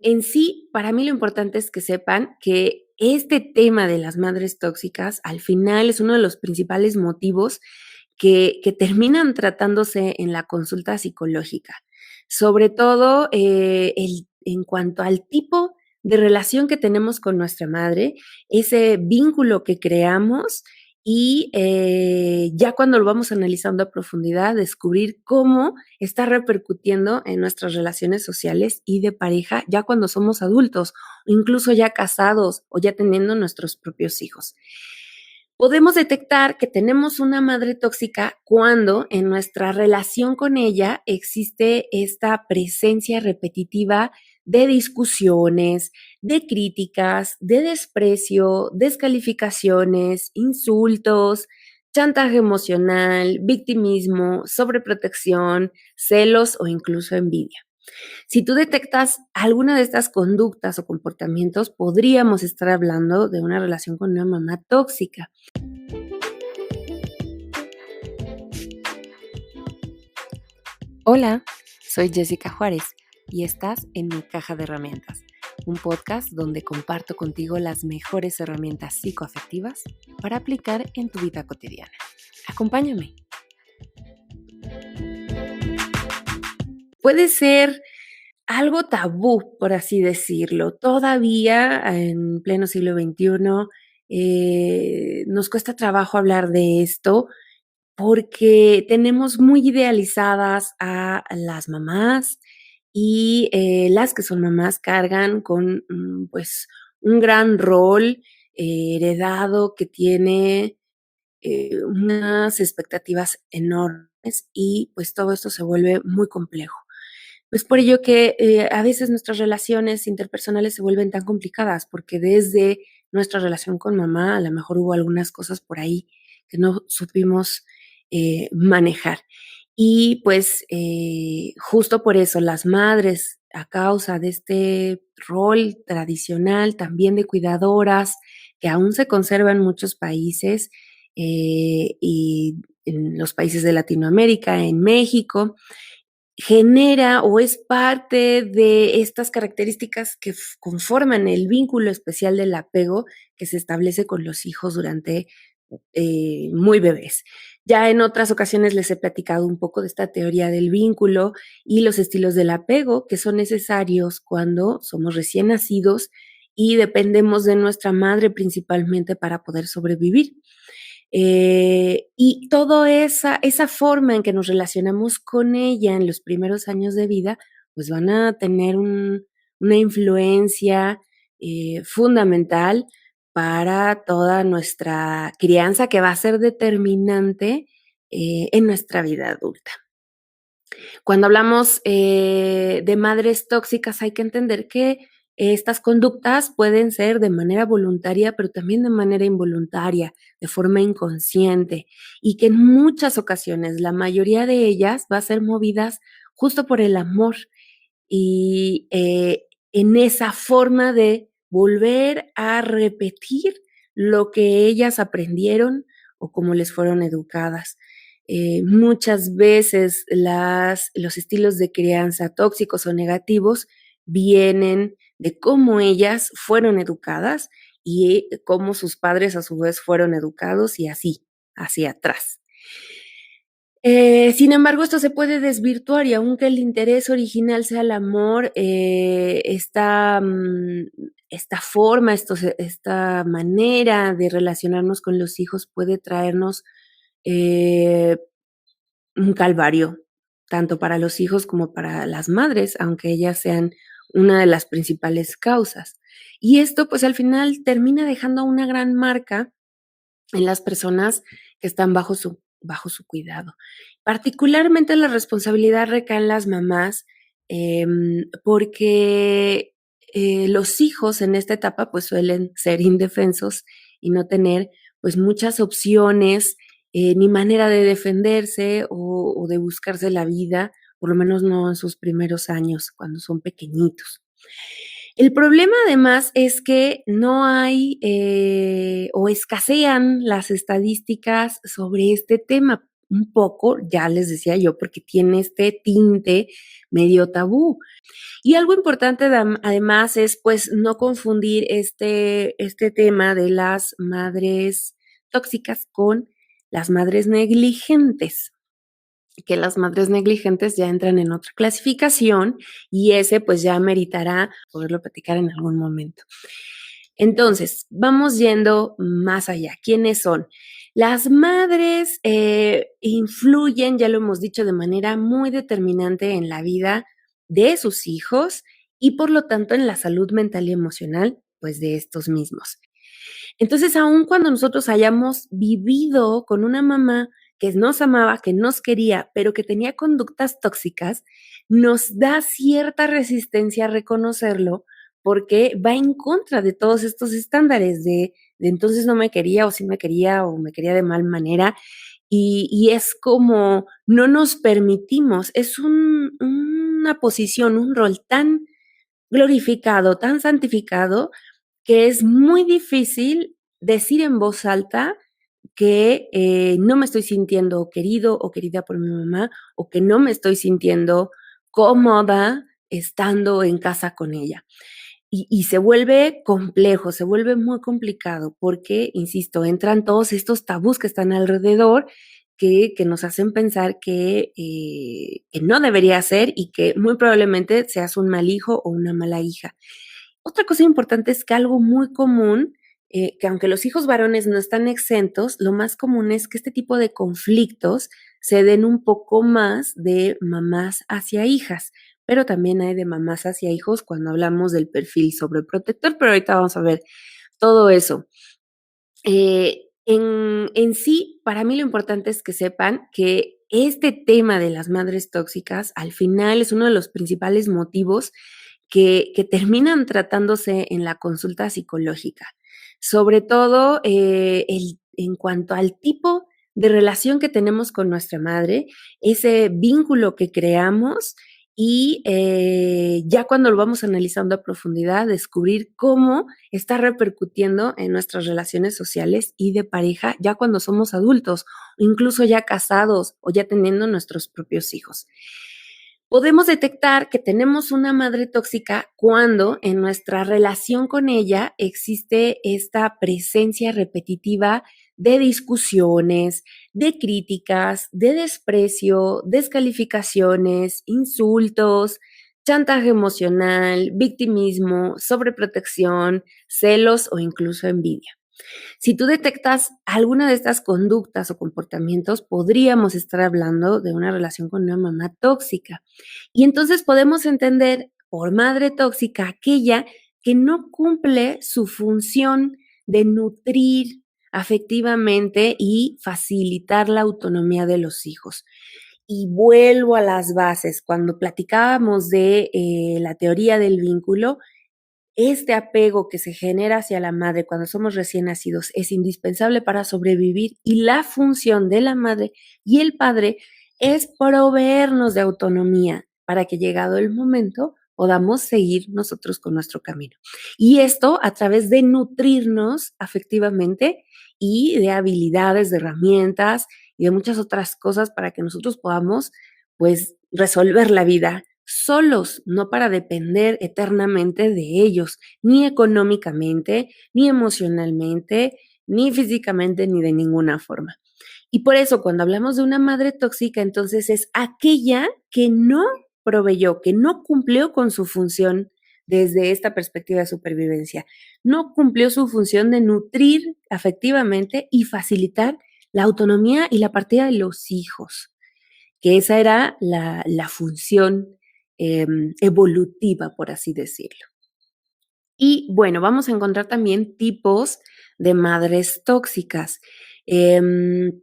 En sí, para mí lo importante es que sepan que este tema de las madres tóxicas, al final es uno de los principales motivos que terminan tratándose en la consulta psicológica. Sobre todo, en cuanto al tipo de relación que tenemos con nuestra madre, ese vínculo que creamos y, ya cuando lo vamos analizando a profundidad, descubrir cómo está repercutiendo en nuestras relaciones sociales y de pareja ya cuando somos adultos, o incluso ya casados o ya teniendo nuestros propios hijos. Podemos detectar que tenemos una madre tóxica cuando en nuestra relación con ella existe esta presencia repetitiva de discusiones, de críticas, de desprecio, descalificaciones, insultos, chantaje emocional, victimismo, sobreprotección, celos o incluso envidia. Si tú detectas alguna de estas conductas o comportamientos, podríamos estar hablando de una relación con una mamá tóxica. Hola, soy Jessica Juárez y estás en Mi Caja de Herramientas, un podcast donde comparto contigo las mejores herramientas psicoafectivas para aplicar en tu vida cotidiana. Acompáñame. Puede ser algo tabú, por así decirlo. Todavía en pleno siglo XXI nos cuesta trabajo hablar de esto porque tenemos muy idealizadas a las mamás y las que son mamás cargan con pues un gran rol heredado que tiene unas expectativas enormes y pues todo esto se vuelve muy complejo. Es por ello que a veces nuestras relaciones interpersonales se vuelven tan complicadas, porque desde nuestra relación con mamá a lo mejor hubo algunas cosas por ahí que no supimos manejar. Y pues justo por eso las madres, a causa de este rol tradicional también de cuidadoras, que aún se conserva en muchos países y en los países de Latinoamérica, en México, genera o es parte de estas características que conforman el vínculo especial del apego que se establece con los hijos durante muy bebés. Ya en otras ocasiones les he platicado un poco de esta teoría del vínculo y los estilos del apego que son necesarios cuando somos recién nacidos y dependemos de nuestra madre principalmente para poder sobrevivir. Y toda esa forma en que nos relacionamos con ella en los primeros años de vida, pues van a tener una influencia fundamental para toda nuestra crianza que va a ser determinante en nuestra vida adulta. Cuando hablamos de madres tóxicas, hay que entender que estas conductas pueden ser de manera voluntaria, pero también de manera involuntaria, de forma inconsciente, y que en muchas ocasiones, la mayoría de ellas, va a ser movidas justo por el amor y en esa forma de volver a repetir lo que ellas aprendieron o cómo les fueron educadas. Muchas veces los estilos de crianza tóxicos o negativos vienen de cómo ellas fueron educadas y cómo sus padres a su vez fueron educados y así, hacia atrás. Sin embargo, esto se puede desvirtuar y aunque el interés original sea el amor, esta forma, esta manera de relacionarnos con los hijos puede traernos eh, un calvario, tanto para los hijos como para las madres, aunque ellas sean una de las principales causas. Y esto, pues al final termina dejando una gran marca en las personas que están bajo su cuidado. Particularmente la responsabilidad recae en las mamás, porque los hijos en esta etapa pues suelen ser indefensos y no tener pues muchas opciones ni manera de defenderse o de buscarse la vida, por lo menos no en sus primeros años, cuando son pequeñitos. El problema además es que no hay o escasean las estadísticas sobre este tema. un poco, ya les decía yo, porque tiene este tinte medio tabú. Y algo importante además es, pues, no confundir este tema de las madres tóxicas con las madres negligentes, que las madres negligentes ya entran en otra clasificación y ese, pues, ya meritará poderlo platicar en algún momento. Entonces, vamos yendo más allá. ¿Quiénes son? Las madres influyen, ya lo hemos dicho, de manera muy determinante en la vida de sus hijos y por lo tanto en la salud mental y emocional, pues de estos mismos. Entonces, aun cuando nosotros hayamos vivido con una mamá que nos amaba, que nos quería, pero que tenía conductas tóxicas, nos da cierta resistencia a reconocerlo porque va en contra de todos estos estándares de entonces no me quería o sí me quería o me quería de mal manera y es como no nos permitimos, es una posición, un rol tan glorificado, tan santificado, que es muy difícil decir en voz alta que no me estoy sintiendo querido o querida por mi mamá o que no me estoy sintiendo cómoda estando en casa con ella. Y se vuelve complejo, se vuelve muy complicado porque, insisto, entran todos estos tabús que están alrededor que nos hacen pensar que no debería ser y que muy probablemente seas un mal hijo o una mala hija. Otra cosa importante es que algo muy común, que aunque los hijos varones no están exentos, lo más común es que este tipo de conflictos se den un poco más de mamás hacia hijas, pero también hay de mamás hacia hijos cuando hablamos del perfil sobreprotector, pero ahorita vamos a ver todo eso. En sí, para mí lo importante es que sepan que este tema de las madres tóxicas al final es uno de los principales motivos que terminan tratándose en la consulta psicológica. Sobre todo en cuanto al tipo de relación que tenemos con nuestra madre, ese vínculo que creamos y ya cuando lo vamos analizando a profundidad, descubrir cómo está repercutiendo en nuestras relaciones sociales y de pareja ya cuando somos adultos, incluso ya casados o ya teniendo nuestros propios hijos. Podemos detectar que tenemos una madre tóxica cuando en nuestra relación con ella existe esta presencia repetitiva de discusiones, de críticas, de desprecio, descalificaciones, insultos, chantaje emocional, victimismo, sobreprotección, celos o incluso envidia. Si tú detectas alguna de estas conductas o comportamientos, podríamos estar hablando de una relación con una mamá tóxica. Y entonces podemos entender por madre tóxica aquella que no cumple su función de nutrir afectivamente y facilitar la autonomía de los hijos. Y vuelvo a las bases. Cuando platicábamos de la teoría del vínculo, este apego que se genera hacia la madre cuando somos recién nacidos es indispensable para sobrevivir y la función de la madre y el padre es proveernos de autonomía para que llegado el momento podamos seguir nosotros con nuestro camino. Y esto a través de nutrirnos afectivamente y de habilidades, de herramientas y de muchas otras cosas para que nosotros podamos pues resolver la vida solos, no para depender eternamente de ellos, ni económicamente, ni emocionalmente, ni físicamente, ni de ninguna forma. Y por eso cuando hablamos de una madre tóxica, entonces es aquella que no proveyó, que no cumplió con su función desde esta perspectiva de supervivencia. No cumplió su función de nutrir afectivamente y facilitar la autonomía y la partida de los hijos, que esa era la función evolutiva, por así decirlo. Y bueno, vamos a encontrar también tipos de madres tóxicas. Em,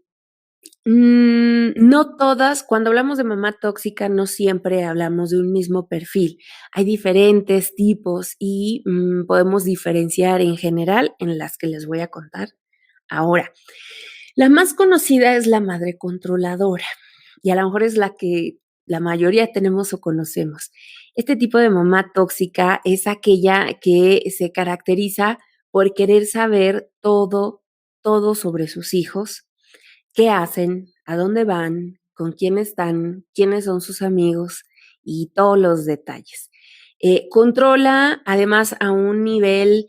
no todas, cuando hablamos de mamá tóxica, no siempre hablamos de un mismo perfil. Hay diferentes tipos y podemos diferenciar en general en las que les voy a contar ahora. La más conocida es la madre controladora y a lo mejor es la que la mayoría tenemos o conocemos. Este tipo de mamá tóxica es aquella que se caracteriza por querer saber todo sobre sus hijos, qué hacen, a dónde van, con quién están, quiénes son sus amigos y todos los detalles. Controla además a un nivel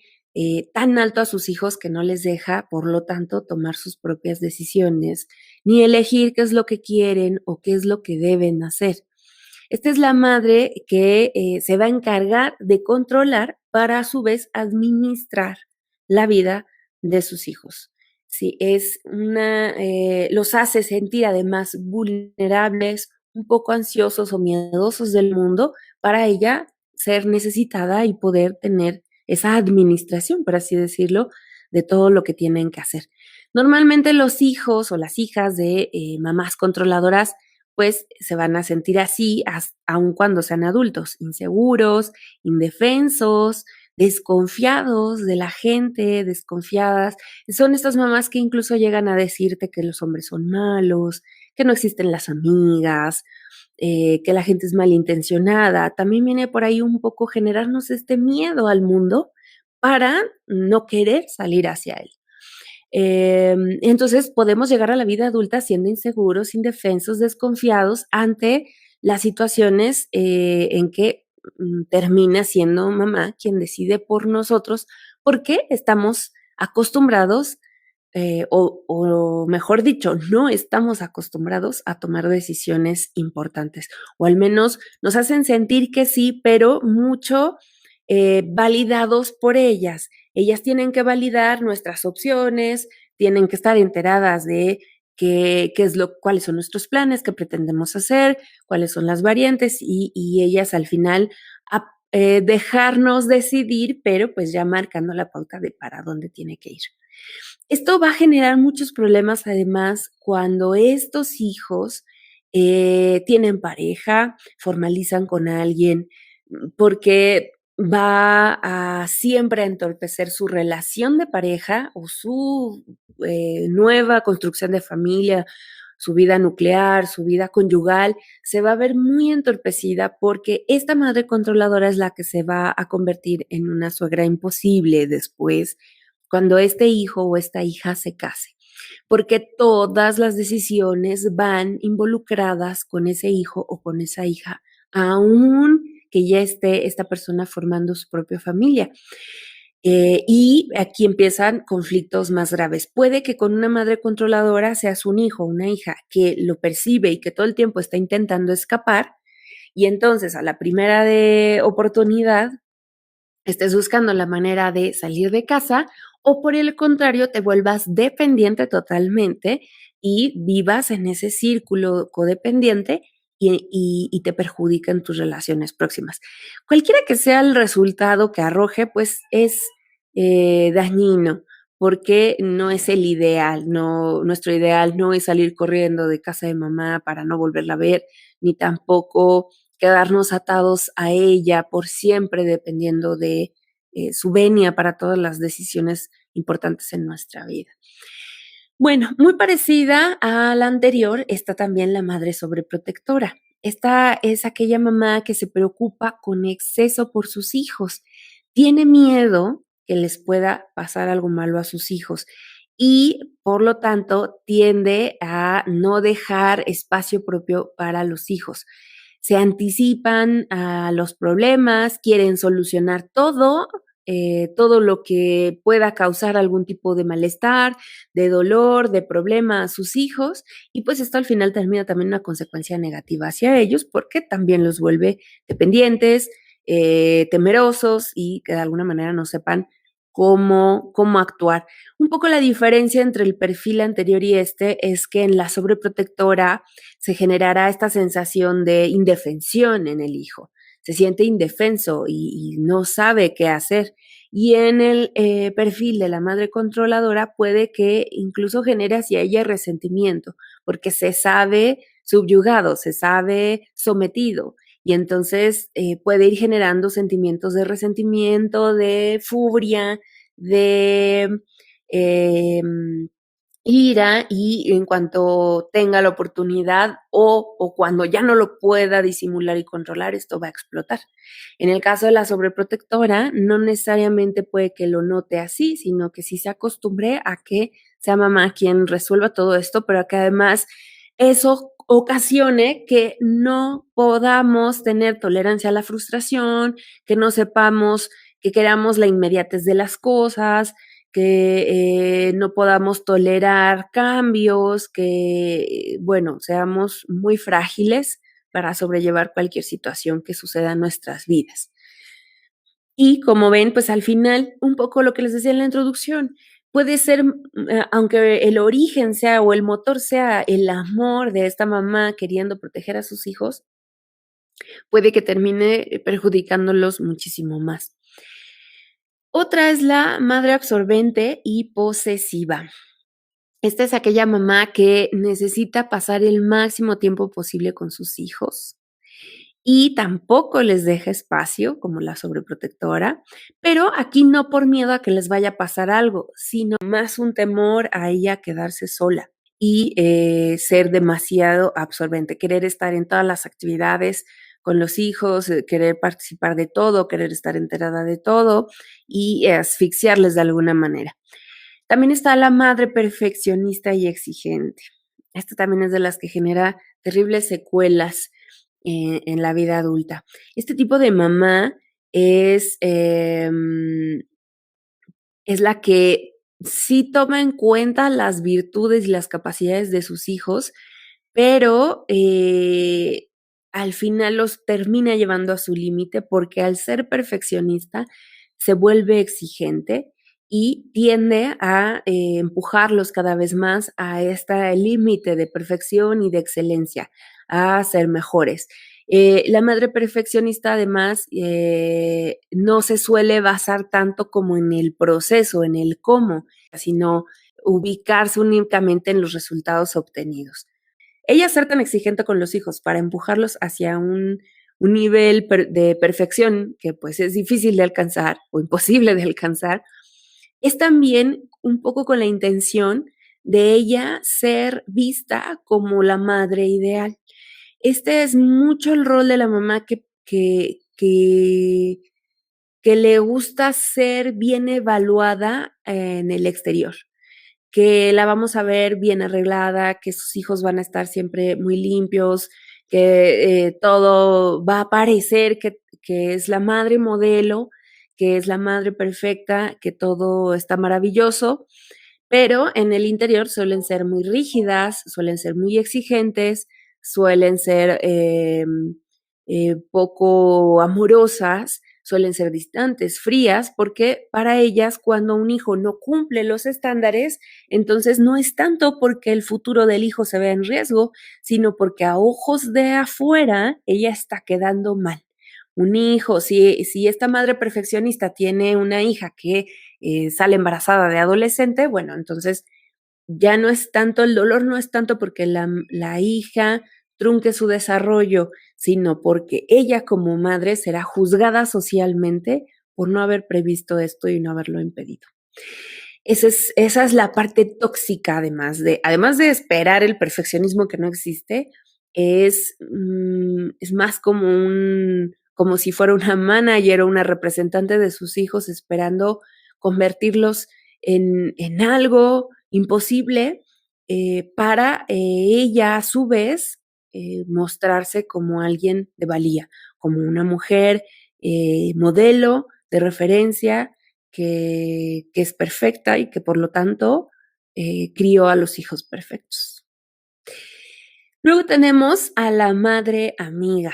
tan alto a sus hijos que no les deja, por lo tanto, tomar sus propias decisiones, ni elegir qué es lo que quieren o qué es lo que deben hacer. Esta es la madre que se va a encargar de controlar para a su vez administrar la vida de sus hijos. Sí, los hace sentir además vulnerables, un poco ansiosos o miedosos del mundo para ella ser necesitada y poder tener esa administración, por así decirlo, de todo lo que tienen que hacer. Normalmente los hijos o las hijas de mamás controladoras pues se van a sentir así aun cuando sean adultos, inseguros, indefensos, desconfiados de la gente, desconfiadas. Son estas mamás que incluso llegan a decirte que los hombres son malos, que no existen las amigas, que la gente es malintencionada. También viene por ahí un poco generarnos este miedo al mundo para no querer salir hacia él. Entonces podemos llegar a la vida adulta siendo inseguros, indefensos, desconfiados ante las situaciones en que termina siendo mamá quien decide por nosotros porque estamos acostumbrados o mejor dicho, no estamos acostumbrados a tomar decisiones importantes, o al menos nos hacen sentir que sí, pero mucho validados por ellas. Ellas tienen que validar nuestras opciones, tienen que estar enteradas de cuáles son nuestros planes, qué pretendemos hacer, cuáles son las variantes y ellas al final dejarnos decidir, pero pues ya marcando la pauta de para dónde tiene que ir. Esto va a generar muchos problemas además cuando estos hijos tienen pareja, formalizan con alguien, porque va a siempre a entorpecer su relación de pareja o su nueva construcción de familia, su vida nuclear, su vida conyugal, se va a ver muy entorpecida porque esta madre controladora es la que se va a convertir en una suegra imposible después cuando este hijo o esta hija se case, porque todas las decisiones van involucradas con ese hijo o con esa hija, aún que ya esté esta persona formando su propia familia. Y aquí empiezan conflictos más graves. Puede que con una madre controladora seas un hijo o una hija que lo percibe y que todo el tiempo está intentando escapar, y entonces a la primera de oportunidad estés buscando la manera de salir de casa o por el contrario te vuelvas dependiente totalmente y vivas en ese círculo codependiente y te perjudica en tus relaciones próximas. Cualquiera que sea el resultado que arroje, pues es dañino porque no es el ideal, no, nuestro ideal no es salir corriendo de casa de mamá para no volverla a ver, ni tampoco quedarnos atados a ella por siempre dependiendo de su venia para todas las decisiones importantes en nuestra vida. Bueno, muy parecida a la anterior está también la madre sobreprotectora. Esta es aquella mamá que se preocupa con exceso por sus hijos. Tiene miedo que les pueda pasar algo malo a sus hijos y por lo tanto tiende a no dejar espacio propio para los hijos. Se anticipan a los problemas, quieren solucionar todo lo que pueda causar algún tipo de malestar, de dolor, de problema a sus hijos, y pues esto al final termina también una consecuencia negativa hacia ellos porque también los vuelve dependientes, temerosos y que de alguna manera no sepan cómo actuar. Un poco la diferencia entre el perfil anterior y este es que en la sobreprotectora se generará esta sensación de indefensión en el hijo. Se siente indefenso y no sabe qué hacer. Y en el perfil de la madre controladora puede que incluso genere hacia ella resentimiento, porque se sabe subyugado, se sabe sometido. Y entonces puede ir generando sentimientos de resentimiento, de furia, de eh, ira y en cuanto tenga la oportunidad o cuando ya no lo pueda disimular y controlar, esto va a explotar. En el caso de la sobreprotectora, no necesariamente puede que lo note así, sino que sí se acostumbre a que sea mamá quien resuelva todo esto, pero que además eso ocasione que no podamos tener tolerancia a la frustración, que no sepamos, que queramos la inmediatez de las cosas, que no podamos tolerar cambios, que, bueno, seamos muy frágiles para sobrellevar cualquier situación que suceda en nuestras vidas. Y como ven, pues al final, un poco lo que les decía en la introducción, puede ser, aunque el origen sea o el motor sea el amor de esta mamá queriendo proteger a sus hijos, puede que termine perjudicándolos muchísimo más. Otra es la madre absorbente y posesiva. Esta es aquella mamá que necesita pasar el máximo tiempo posible con sus hijos y tampoco les deja espacio, como la sobreprotectora, pero aquí no por miedo a que les vaya a pasar algo, sino más un temor a ella quedarse sola y ser demasiado absorbente, querer estar en todas las actividades con los hijos, querer participar de todo, querer estar enterada de todo y asfixiarles de alguna manera. También está la madre perfeccionista y exigente. Esta también es de las que genera terribles secuelas en la vida adulta. Este tipo de mamá es, es la que sí toma en cuenta las virtudes y las capacidades de sus hijos, pero al final los termina llevando a su límite porque al ser perfeccionista se vuelve exigente y tiende a empujarlos cada vez más a este límite de perfección y de excelencia, a ser mejores. La madre perfeccionista además no se suele basar tanto como en el proceso, en el cómo, sino ubicarse únicamente en los resultados obtenidos. Ella ser tan exigente con los hijos para empujarlos hacia un nivel de perfección que pues es difícil de alcanzar o imposible de alcanzar, es también un poco con la intención de ella ser vista como la madre ideal. Este es mucho el rol de la mamá que le gusta ser bien evaluada en el exterior, que la vamos a ver bien arreglada, que sus hijos van a estar siempre muy limpios, que todo va a parecer que es la madre modelo, que es la madre perfecta, que todo está maravilloso, pero en el interior suelen ser muy rígidas, suelen ser muy exigentes, suelen ser poco amorosas, suelen ser distantes, frías, porque para ellas cuando un hijo no cumple los estándares, entonces no es tanto porque el futuro del hijo se vea en riesgo, sino porque a ojos de afuera ella está quedando mal. Un hijo, si esta madre perfeccionista tiene una hija que sale embarazada de adolescente, bueno, entonces ya no es tanto, el dolor no es tanto porque la hija trunque su desarrollo, sino porque ella como madre será juzgada socialmente por no haber previsto esto y no haberlo impedido. Esa es la parte tóxica, además de esperar el perfeccionismo que no existe, es más como si fuera una manager o una representante de sus hijos esperando convertirlos en algo imposible para ella a su vez mostrarse como alguien de valía, como una mujer modelo de referencia que es perfecta y que por lo tanto crió a los hijos perfectos. Luego tenemos a la madre amiga.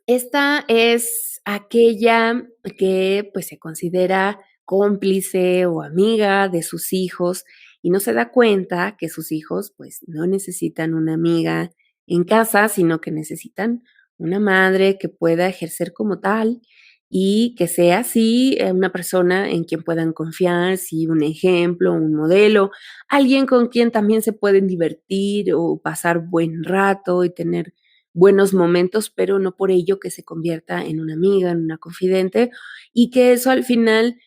Esta es aquella que pues se considera cómplice o amiga de sus hijos y no se da cuenta que sus hijos pues no necesitan una amiga en casa, sino que necesitan una madre que pueda ejercer como tal y que sea así una persona en quien puedan confiar, sí, un ejemplo, un modelo, alguien con quien también se pueden divertir o pasar buen rato y tener buenos momentos, pero no por ello que se convierta en una amiga, en una confidente, y que eso al final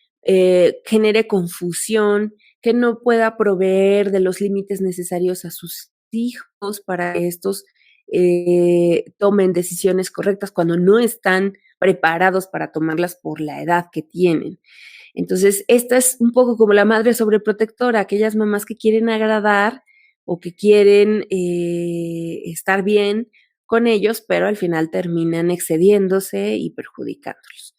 genere confusión, que no pueda proveer de los límites necesarios a sus hijos para que estos tomen decisiones correctas cuando no están preparados para tomarlas por la edad que tienen. Entonces, esta es un poco como la madre sobreprotectora, aquellas mamás que quieren agradar o que quieren estar bien con ellos, pero al final terminan excediéndose y perjudicándolos.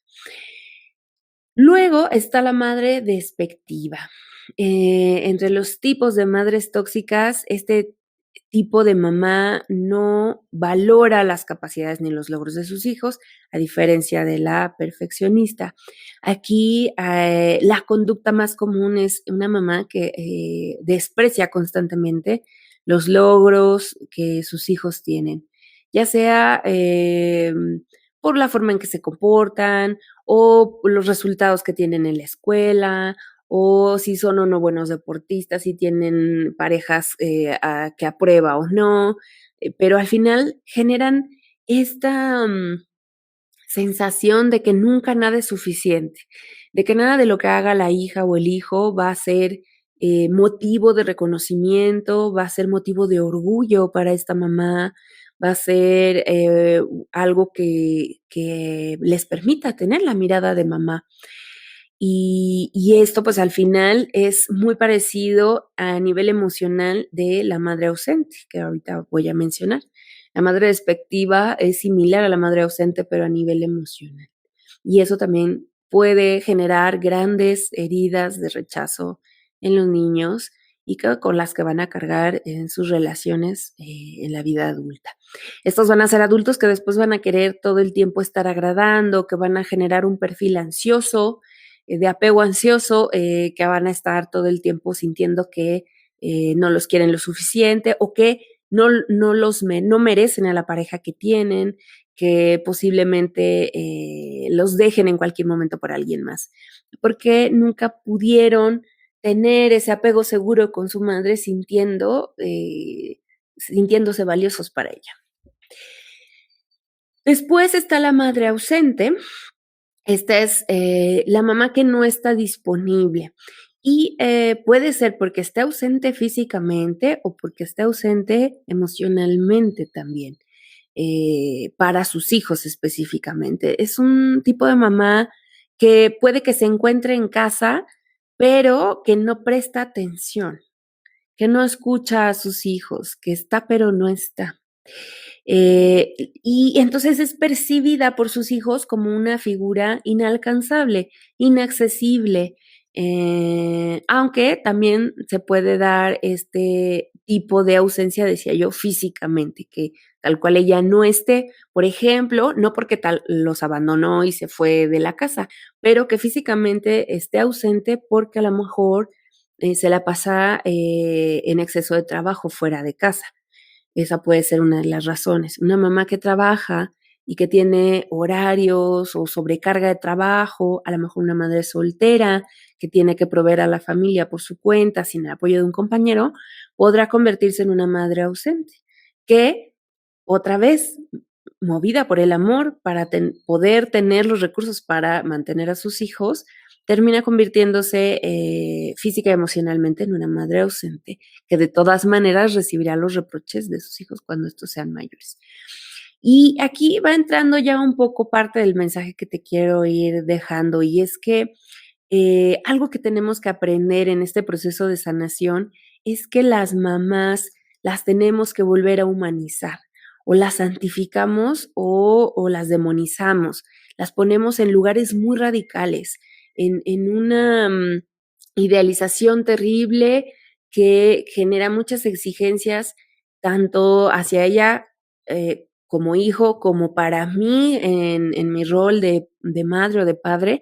Luego está la madre despectiva. Entre los tipos de madres tóxicas, este tipo de mamá no valora las capacidades ni los logros de sus hijos, a diferencia de la perfeccionista. Aquí la conducta más común es una mamá que desprecia constantemente los logros que sus hijos tienen, ya sea por la forma en que se comportan o los resultados que tienen en la escuela o si son o no buenos deportistas, si tienen parejas que aprueba o no, pero al final generan esta sensación de que nunca nada es suficiente, de que nada de lo que haga la hija o el hijo va a ser motivo de reconocimiento, va a ser motivo de orgullo para esta mamá, va a ser algo que les permita tener la mirada de mamá. Y esto, pues, al final es muy parecido a nivel emocional de la madre ausente, que ahorita voy a mencionar. La madre despectiva es similar a la madre ausente, pero a nivel emocional. Y eso también puede generar grandes heridas de rechazo en los niños y con las que van a cargar en sus relaciones en la vida adulta. Estos van a ser adultos que después van a querer todo el tiempo estar agradando, que van a generar un perfil ansioso, de apego ansioso, que van a estar todo el tiempo sintiendo que no los quieren lo suficiente o que no merecen a la pareja que tienen, que posiblemente los dejen en cualquier momento por alguien más, porque nunca pudieron tener ese apego seguro con su madre sintiéndose valiosos para ella. Después está la madre ausente. Esta es la mamá que no está disponible y puede ser porque esté ausente físicamente o porque esté ausente emocionalmente también, para sus hijos específicamente. Es un tipo de mamá que puede que se encuentre en casa, pero que no presta atención, que no escucha a sus hijos, que está pero no está. Y entonces es percibida por sus hijos como una figura inalcanzable, inaccesible, aunque también se puede dar este tipo de ausencia, decía yo, físicamente, que tal cual ella no esté, por ejemplo, no porque tal los abandonó y se fue de la casa, pero que físicamente esté ausente porque a lo mejor se la pasa en exceso de trabajo fuera de casa. Esa puede ser una de las razones. Una mamá que trabaja y que tiene horarios o sobrecarga de trabajo, a lo mejor una madre soltera que tiene que proveer a la familia por su cuenta sin el apoyo de un compañero, podrá convertirse en una madre ausente, que otra vez, movida por el amor para poder tener los recursos para mantener a sus hijos, termina convirtiéndose física y emocionalmente en una madre ausente, que de todas maneras recibirá los reproches de sus hijos cuando estos sean mayores. Y aquí va entrando ya un poco parte del mensaje que te quiero ir dejando, y es que algo que tenemos que aprender en este proceso de sanación es que las mamás las tenemos que volver a humanizar, o las santificamos o las demonizamos, las ponemos en lugares muy radicales, en una idealización terrible que genera muchas exigencias tanto hacia ella como hijo, como para mí en mi rol de madre o de padre,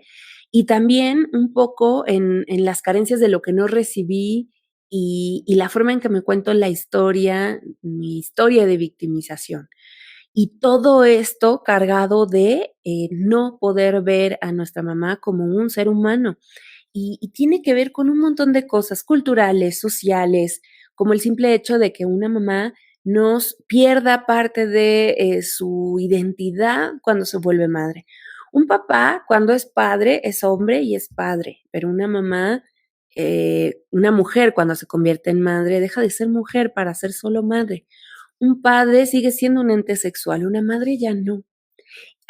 y también un poco en las carencias de lo que no recibí y la forma en que me cuento la historia, mi historia de victimización. Y todo esto cargado de no poder ver a nuestra mamá como un ser humano. Y tiene que ver con un montón de cosas culturales, sociales, como el simple hecho de que una mamá nos pierda parte de su identidad cuando se vuelve madre. Un papá, cuando es padre, es hombre y es padre, pero una mamá, una mujer cuando se convierte en madre, deja de ser mujer para ser solo madre. Un padre sigue siendo un ente sexual, una madre ya no.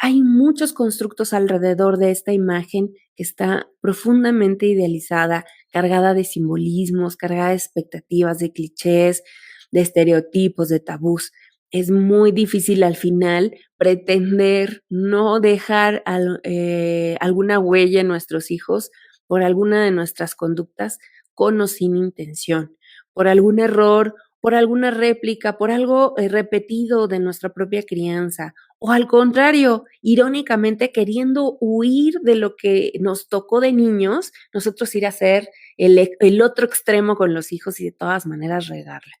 Hay muchos constructos alrededor de esta imagen que está profundamente idealizada, cargada de simbolismos, cargada de expectativas, de clichés, de estereotipos, de tabús. Es muy difícil al final pretender no dejar alguna huella en nuestros hijos por alguna de nuestras conductas con o sin intención, por algún error, por alguna réplica, por algo repetido de nuestra propia crianza, o al contrario, irónicamente queriendo huir de lo que nos tocó de niños, nosotros ir a hacer el otro extremo con los hijos y de todas maneras regarla.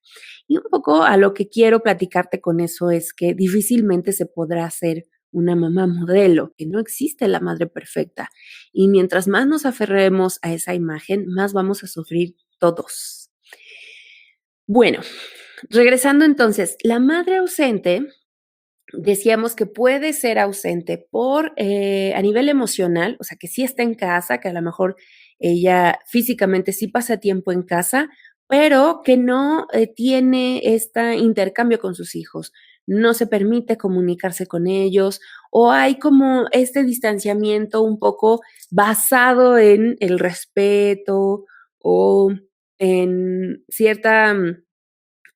Y un poco a lo que quiero platicarte con eso es que difícilmente se podrá hacer una mamá modelo, que no existe la madre perfecta. Y mientras más nos aferremos a esa imagen, más vamos a sufrir todos. Bueno, regresando entonces, la madre ausente, decíamos que puede ser ausente por a nivel emocional, o sea, que sí está en casa, que a lo mejor ella físicamente sí pasa tiempo en casa, pero que no tiene este intercambio con sus hijos, no se permite comunicarse con ellos, o hay como este distanciamiento un poco basado en el respeto o en cierta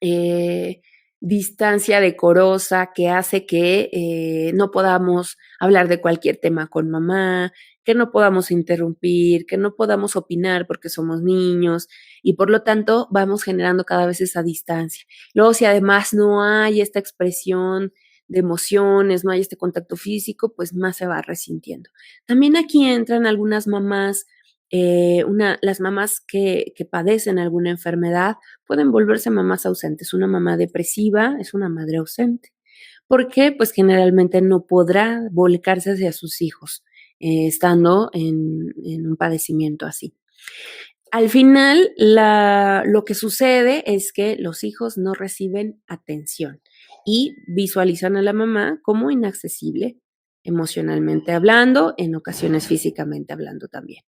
eh, distancia decorosa que hace que no podamos hablar de cualquier tema con mamá, que no podamos interrumpir, que no podamos opinar porque somos niños y por lo tanto vamos generando cada vez esa distancia. Luego, si además no hay esta expresión de emociones, no hay este contacto físico, pues más se va resintiendo. También aquí entran algunas mamás, las mamás que padecen alguna enfermedad, pueden volverse mamás ausentes. Una mamá depresiva es una madre ausente. ¿Por qué? Pues generalmente no podrá volcarse hacia sus hijos estando en un padecimiento así. Al final, lo que sucede es que los hijos no reciben atención y visualizan a la mamá como inaccesible, emocionalmente hablando, en ocasiones físicamente hablando también.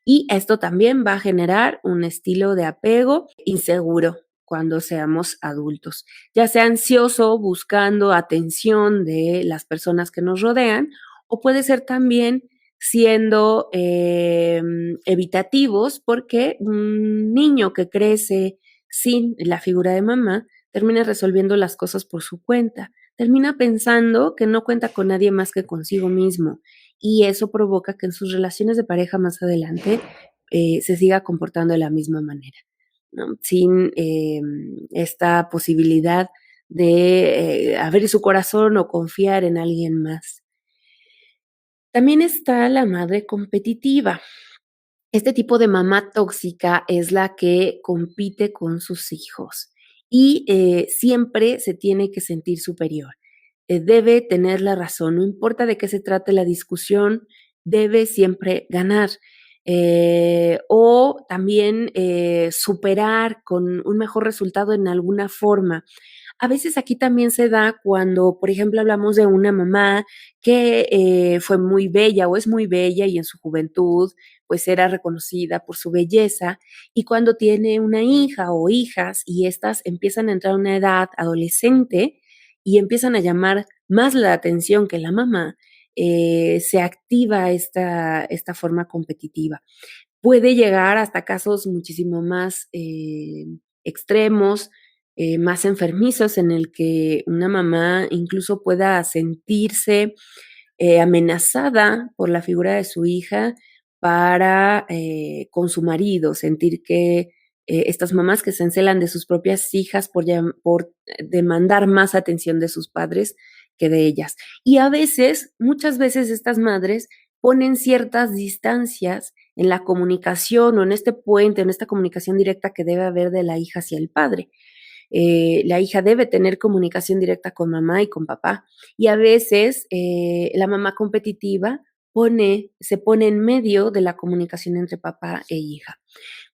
Y esto también va a generar un estilo de apego inseguro cuando seamos adultos, ya sea ansioso, buscando atención de las personas que nos rodean, o puede ser también siendo evitativos porque un niño que crece sin la figura de mamá termina resolviendo las cosas por su cuenta, termina pensando que no cuenta con nadie más que consigo mismo y eso provoca que en sus relaciones de pareja más adelante se siga comportando de la misma manera, ¿no? Sin esta posibilidad de abrir su corazón o confiar en alguien más. También está la madre competitiva. Este tipo de mamá tóxica es la que compite con sus hijos y siempre se tiene que sentir superior. Debe tener la razón, no importa de qué se trate la discusión, debe siempre ganar. O también superar con un mejor resultado en alguna forma. A veces aquí también se da cuando, por ejemplo, hablamos de una mamá que fue muy bella o es muy bella y en su juventud pues era reconocida por su belleza y cuando tiene una hija o hijas y estas empiezan a entrar a una edad adolescente y empiezan a llamar más la atención que la mamá, se activa esta forma competitiva. Puede llegar hasta casos muchísimo más extremos, más enfermizos, en el que una mamá incluso pueda sentirse amenazada por la figura de su hija para con su marido, sentir que estas mamás que se encelan de sus propias hijas por demandar más atención de sus padres que de ellas. Y a veces, muchas veces estas madres ponen ciertas distancias en la comunicación o en este puente, en esta comunicación directa que debe haber de la hija hacia el padre. La hija debe tener comunicación directa con mamá y con papá. Y a veces la mamá competitiva se pone en medio de la comunicación entre papá e hija,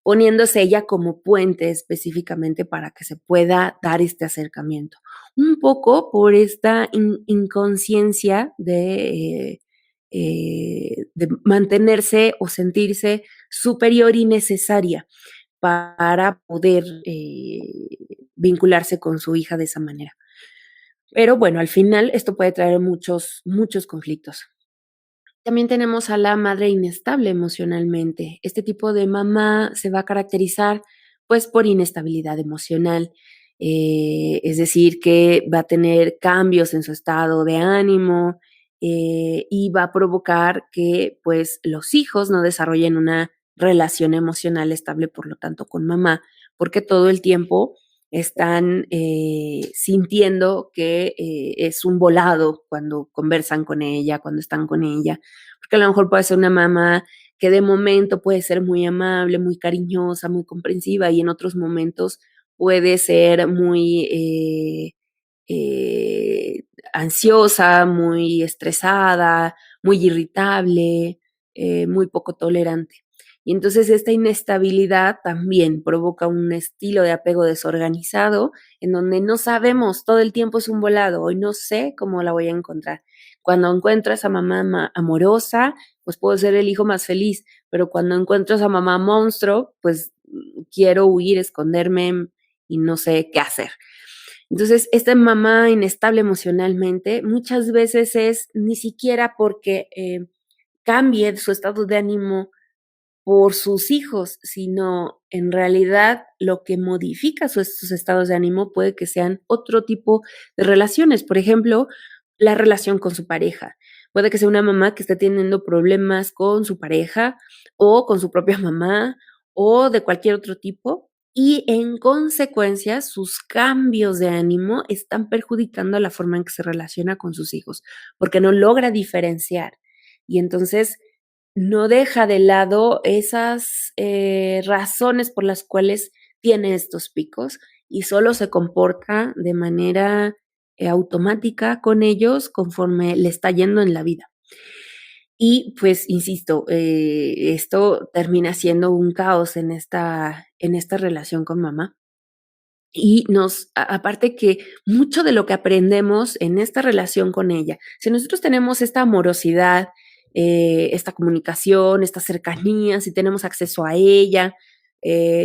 poniéndose ella como puente específicamente para que se pueda dar este acercamiento. Un poco por esta inconsciencia de mantenerse o sentirse superior y necesaria para poder vincularse con su hija de esa manera. Pero bueno, al final esto puede traer muchos conflictos. También tenemos a la madre inestable emocionalmente. Este tipo de mamá se va a caracterizar pues por inestabilidad emocional, es decir, que va a tener cambios en su estado de ánimo y va a provocar que pues los hijos no desarrollen una relación emocional estable, por lo tanto, con mamá, porque todo el tiempo están sintiendo que es un volado cuando conversan con ella, cuando están con ella, porque a lo mejor puede ser una mamá que de momento puede ser muy amable, muy cariñosa, muy comprensiva y en otros momentos puede ser muy ansiosa, muy estresada, muy irritable, muy poco tolerante. Y entonces esta inestabilidad también provoca un estilo de apego desorganizado en donde no sabemos, todo el tiempo es un volado, hoy no sé cómo la voy a encontrar. Cuando encuentro a esa mamá amorosa, pues puedo ser el hijo más feliz, pero cuando encuentro a esa mamá monstruo, pues quiero huir, esconderme y no sé qué hacer. Entonces, esta mamá inestable emocionalmente muchas veces es ni siquiera porque cambie su estado de ánimo por sus hijos, sino en realidad lo que modifica sus estados de ánimo puede que sean otro tipo de relaciones. Por ejemplo, la relación con su pareja. Puede que sea una mamá que esté teniendo problemas con su pareja o con su propia mamá o de cualquier otro tipo y en consecuencia sus cambios de ánimo están perjudicando la forma en que se relaciona con sus hijos porque no logra diferenciar. Y entonces no deja de lado esas razones por las cuales tiene estos picos y solo se comporta de manera automática con ellos conforme le está yendo en la vida. Y pues, insisto, esto termina siendo un caos en esta relación con mamá. Y aparte que mucho de lo que aprendemos en esta relación con ella, si nosotros tenemos esta amorosidad, esta comunicación, esta cercanía, si tenemos acceso a ella,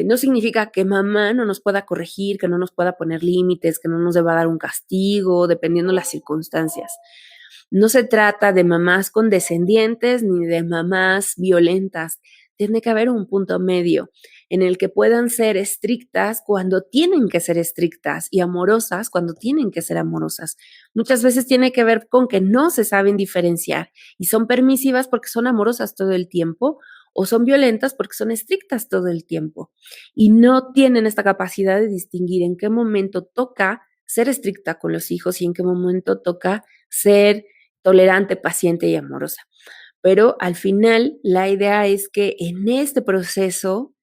no significa que mamá no nos pueda corregir, que no nos pueda poner límites, que no nos deba dar un castigo, dependiendo las circunstancias. No se trata de mamás condescendientes ni de mamás violentas. Tiene que haber un punto medio en el que puedan ser estrictas cuando tienen que ser estrictas y amorosas cuando tienen que ser amorosas. Muchas veces tiene que ver con que no se saben diferenciar y son permisivas porque son amorosas todo el tiempo o son violentas porque son estrictas todo el tiempo y no tienen esta capacidad de distinguir en qué momento toca ser estricta con los hijos y en qué momento toca ser tolerante, paciente y amorosa. Pero al final la idea es que en este proceso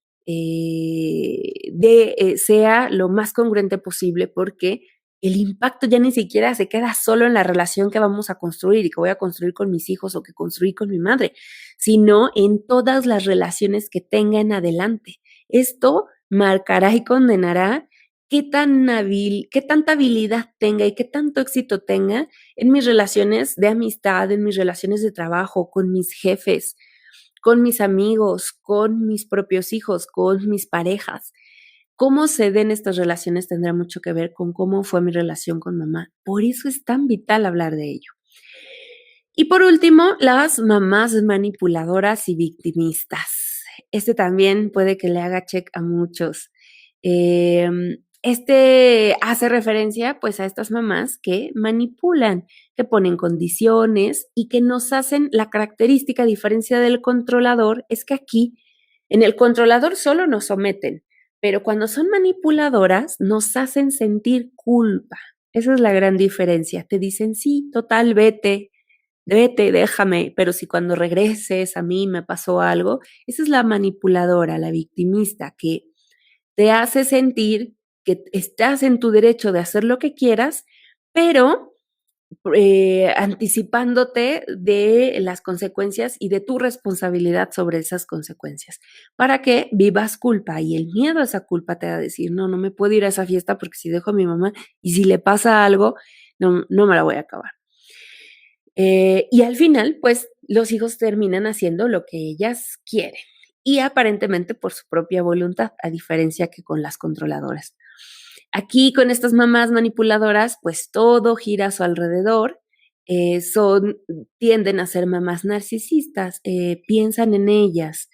sea lo más congruente posible porque el impacto ya ni siquiera se queda solo en la relación que vamos a construir y que voy a construir con mis hijos o que construí con mi madre, sino en todas las relaciones que tenga en adelante. Esto marcará y condenará qué tanta habilidad tenga y qué tanto éxito tenga en mis relaciones de amistad, en mis relaciones de trabajo, con mis jefes, con mis amigos, con mis propios hijos, con mis parejas. Cómo se den estas relaciones tendrá mucho que ver con cómo fue mi relación con mamá. Por eso es tan vital hablar de ello. Y por último, las mamás manipuladoras y victimistas. Este también puede que le haga check a muchos. Este hace referencia pues a estas mamás que manipulan, que ponen condiciones y que nos hacen la característica, a diferencia del controlador, es que aquí en el controlador solo nos someten, pero cuando son manipuladoras nos hacen sentir culpa. Esa es la gran diferencia. Te dicen, sí, total, vete, vete, déjame, pero si cuando regreses a mí me pasó algo, esa es la manipuladora, la victimista, que te hace sentir que estás en tu derecho de hacer lo que quieras, pero anticipándote de las consecuencias y de tu responsabilidad sobre esas consecuencias, para que vivas culpa y el miedo a esa culpa te va a decir, no, no me puedo ir a esa fiesta porque si dejo a mi mamá y si le pasa algo, no, no me la voy a acabar. Y al final, pues los hijos terminan haciendo lo que ellas quieren y aparentemente por su propia voluntad, a diferencia que con las controladoras. Aquí con estas mamás manipuladoras, pues todo gira a su alrededor. Tienden a ser mamás narcisistas, piensan en ellas,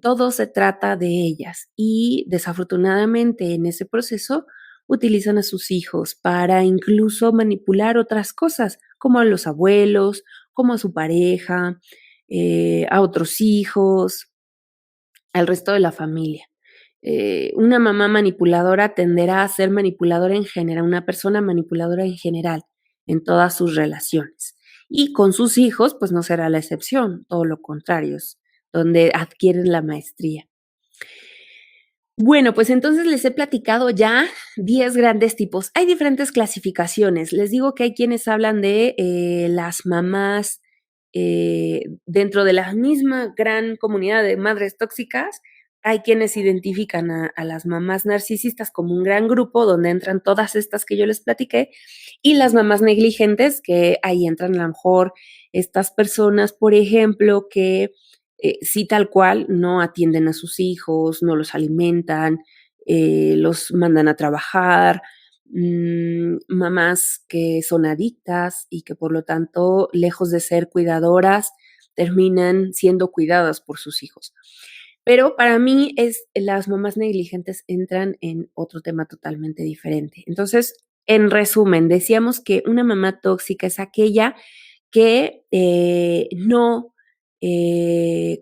todo se trata de ellas y desafortunadamente en ese proceso utilizan a sus hijos para incluso manipular otras cosas, como a los abuelos, como a su pareja, a otros hijos, al resto de la familia. Una mamá manipuladora tenderá a ser manipuladora en general, una persona manipuladora en general, en todas sus relaciones. Y con sus hijos, pues no será la excepción, todo lo contrario, es donde adquieren la maestría. Bueno, pues entonces les he platicado ya 10 grandes tipos. Hay diferentes clasificaciones. Les digo que hay quienes hablan de las mamás dentro de la misma gran comunidad de madres tóxicas. Hay quienes identifican a las mamás narcisistas como un gran grupo donde entran todas estas que yo les platiqué y las mamás negligentes, que ahí entran a lo mejor estas personas, por ejemplo, que sí, tal cual, no atienden a sus hijos, no los alimentan, los mandan a trabajar, mamás que son adictas y que por lo tanto, lejos de ser cuidadoras, terminan siendo cuidadas por sus hijos. Pero para mí las mamás negligentes entran en otro tema totalmente diferente. Entonces, en resumen, decíamos que una mamá tóxica es aquella que no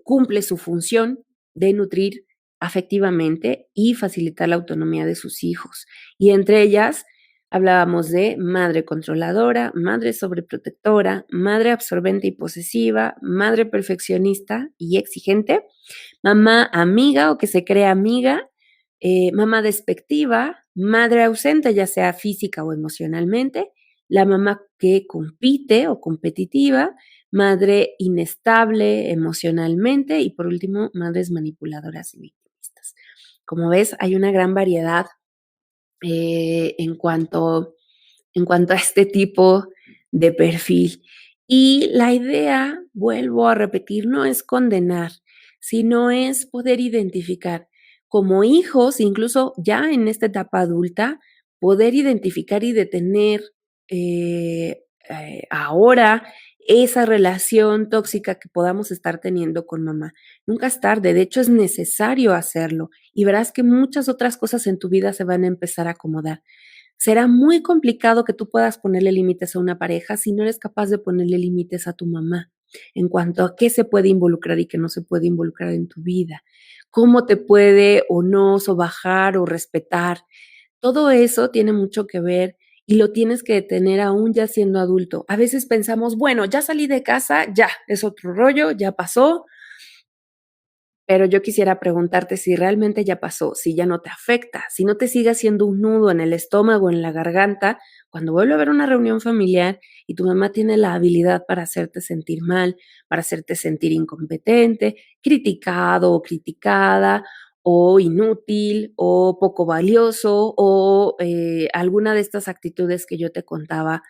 cumple su función de nutrir afectivamente y facilitar la autonomía de sus hijos. Y entre ellas hablábamos de madre controladora, madre sobreprotectora, madre absorbente y posesiva, madre perfeccionista y exigente, mamá amiga o que se cree amiga, mamá despectiva, madre ausente, ya sea física o emocionalmente, la mamá que compite o competitiva, madre inestable emocionalmente y por último, madres manipuladoras y victimistas. Como ves, hay una gran variedad en cuanto a este tipo de perfil. Y la idea, vuelvo a repetir, no es condenar, sino es poder identificar como hijos, incluso ya en esta etapa adulta, poder identificar y detener ahora esa relación tóxica que podamos estar teniendo con mamá. Nunca es tarde, de hecho es necesario hacerlo y verás que muchas otras cosas en tu vida se van a empezar a acomodar. Será muy complicado que tú puedas ponerle límites a una pareja si no eres capaz de ponerle límites a tu mamá en cuanto a qué se puede involucrar y qué no se puede involucrar en tu vida, cómo te puede o no sobajar o respetar. Todo eso tiene mucho que ver y lo tienes que detener aún ya siendo adulto. A veces pensamos, bueno, ya salí de casa, ya, es otro rollo, ya pasó, pero yo quisiera preguntarte si realmente ya pasó, si ya no te afecta, si no te sigue haciendo un nudo en el estómago, en la garganta, cuando vuelve a haber una reunión familiar y tu mamá tiene la habilidad para hacerte sentir mal, para hacerte sentir incompetente, criticado o criticada, o inútil, o poco valioso, o alguna de estas actitudes que yo te contaba